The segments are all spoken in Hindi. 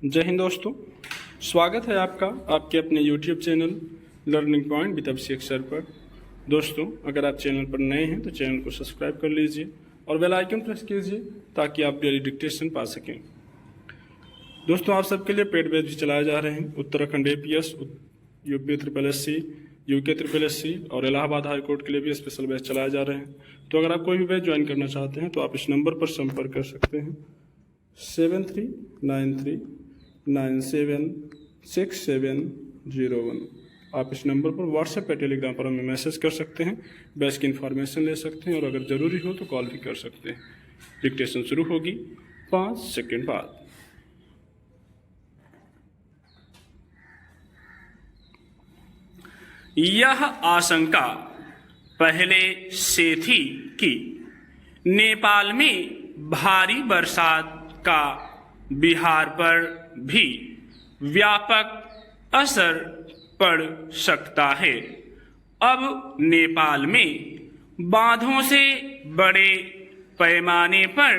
जय हिंद दोस्तों, स्वागत है आपका आपके अपने YouTube channel learning point with Abhishek sir पर। दोस्तों, अगर आप चैनल पर नए हैं तो चैनल को सब्सक्राइब कर लीजिए और बेल आइकन प्रेस कीजिए ताकि आप डेली डिक्टेशन पा सकें। दोस्तों, आप सबके लिए पेड बैच भी चलाए जा रहे हैं। Uttarakhand APS, UP SSC, UK SSC और इलाहाबाद हाई कोर्ट के लिए भी स्पेशल बैच चलाए जा रहे हैं। तो अगर आप कोई भी बैच ज्वाइन करना चाहते हैं तो आप इस नंबर पर संपर्क कर सकते हैं 7393976701। आप इस नंबर पर व्हाट्सएप या टेलीग्राम पर हमें मैसेज कर सकते हैं, बैच की इन्फॉर्मेशन ले सकते हैं और अगर ज़रूरी हो तो कॉल भी कर सकते हैं। डिक्टेशन शुरू होगी 5 सेकंड बाद। यह आशंका पहले से थी कि नेपाल में भारी बरसात का बिहार पर भी व्यापक असर पड़ सकता है। अब नेपाल में बांधों से बड़े पैमाने पर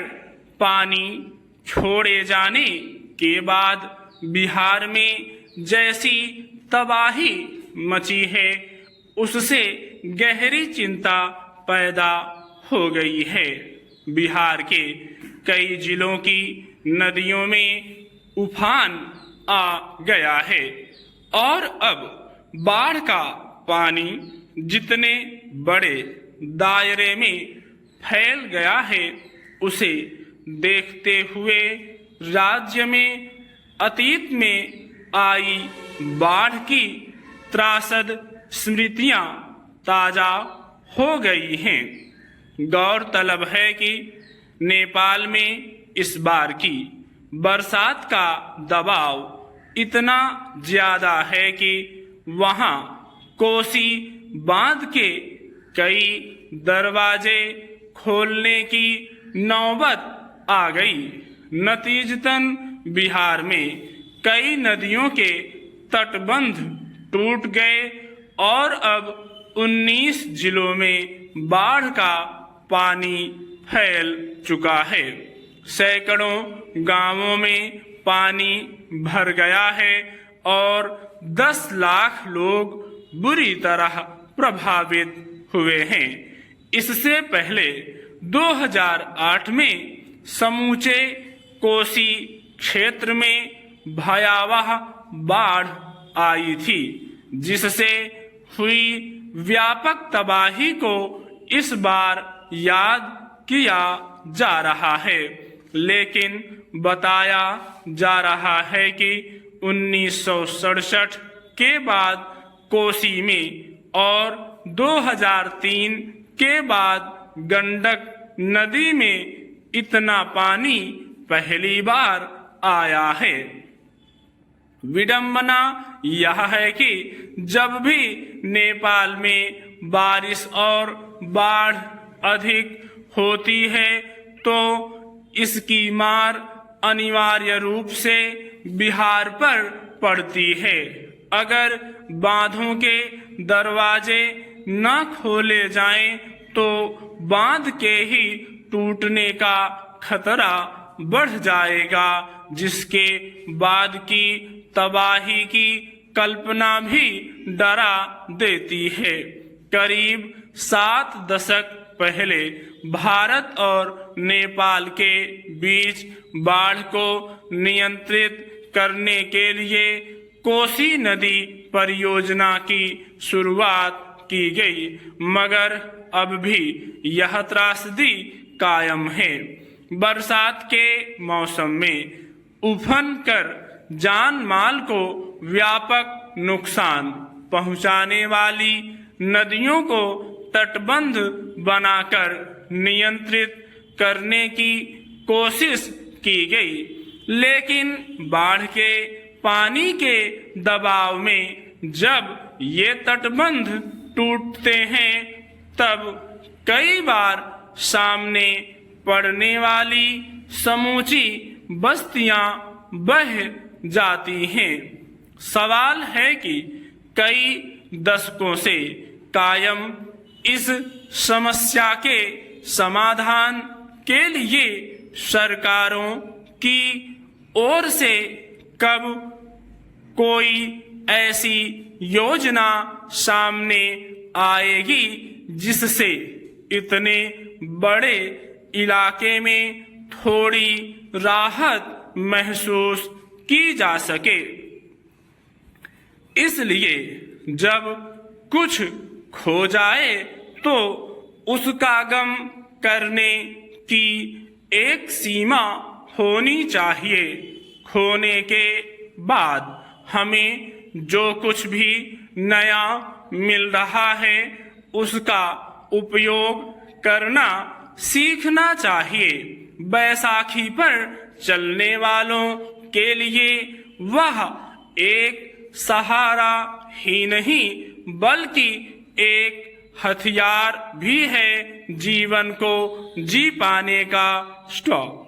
पानी छोड़े जाने के बाद बिहार में जैसी तबाही मची है उससे गहरी चिंता पैदा हो गई है। बिहार के कई जिलों की नदियों में उफान आ गया है और अब बाढ़ का पानी जितने बड़े दायरे में फैल गया है उसे देखते हुए राज्य में अतीत में आई बाढ़ की त्रासद स्मृतियां ताजा हो गई हैं। गौरतलब है कि नेपाल में इस बार की बरसात का दबाव इतना ज्यादा है कि वहां कोसी बांध के कई दरवाजे खोलने की नौबत आ गई। नतीजतन बिहार में कई नदियों के तटबंध टूट गए और अब 19 जिलों में बाढ़ का पानी फैल चुका है। सैकड़ों गांवों में पानी भर गया है और 10 लाख लोग बुरी तरह प्रभावित हुए हैं। इससे पहले 2008 में समूचे कोसी क्षेत्र में भयावह बाढ़ आई थी जिससे हुई व्यापक तबाही को इस बार याद किया जा रहा है, लेकिन बताया जा रहा है कि 1967 के बाद कोसी में और 2003 के बाद गंडक नदी में इतना पानी पहली बार आया है। विडंबना यह है कि जब भी नेपाल में बारिश और बाढ़ अधिक होती है तो इसकी मार अनिवार्य रूप से बिहार पर पड़ती है। अगर बांधों के दरवाजे न खोले जाएं तो बांध के ही टूटने का खतरा बढ़ जाएगा, जिसके बाद की तबाही की कल्पना भी डरा देती है। करीब 7 दशक पहले भारत और नेपाल के बीच बाढ़ को नियंत्रित करने के लिए कोसी नदी परियोजना की शुरुआत की गई, मगर अब भी यह त्रासदी कायम है। बरसात के मौसम में उफन कर जान माल को व्यापक नुकसान पहुंचाने वाली नदियों को तटबंध बनाकर नियंत्रित करने की कोशिश की गई, लेकिन बाढ़ के पानी के दबाव में जब ये तटबंध टूटते हैं तब कई बार सामने पड़ने वाली समूची बस्तियां बह जाती हैं। सवाल है कि कई दशकों से कायम इस समस्या के समाधान के लिए सरकारों की ओर से कब कोई ऐसी योजना सामने आएगी जिससे इतने बड़े इलाके में थोड़ी राहत महसूस की जा सके। इसलिए जब कुछ खो जाए तो उसका गम करने की एक सीमा होनी चाहिए। खोने के बाद हमें जो कुछ भी नया मिल रहा है उसका उपयोग करना सीखना चाहिए। बैसाखी पर चलने वालों के लिए वह एक सहारा ही नहीं बल्कि एक हथियार भी है जीवन को जी पाने का। स्टॉप।